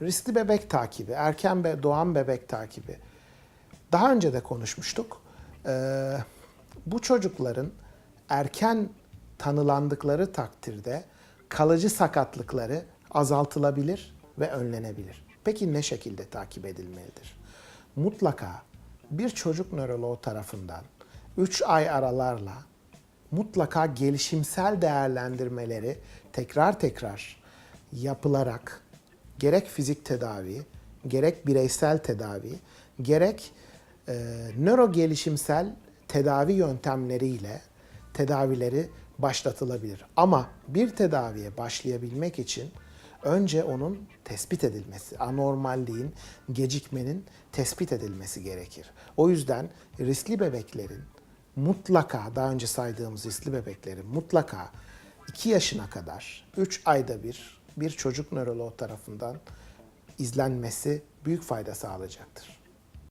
riskli bebek takibi, erken doğan bebek takibi. Daha önce de konuşmuştuk. Bu çocukların erken tanılandıkları takdirde kalıcı sakatlıkları azaltılabilir ve önlenebilir. Peki ne şekilde takip edilmelidir? Mutlaka bir çocuk nöroloğu tarafından 3 ay aralarla mutlaka gelişimsel değerlendirmeleri tekrar tekrar yapılarak gerek fizik tedavi, gerek bireysel tedavi, gerek nöro gelişimsel tedavi yöntemleriyle tedavileri başlatılabilir. Ama bir tedaviye başlayabilmek için önce onun tespit edilmesi, anormalliğin, gecikmenin tespit edilmesi gerekir. O yüzden riskli bebeklerin mutlaka, daha önce saydığımız riskli bebeklerin mutlaka 2 yaşına kadar 3 ayda bir çocuk nöroloğu tarafından izlenmesi büyük fayda sağlayacaktır.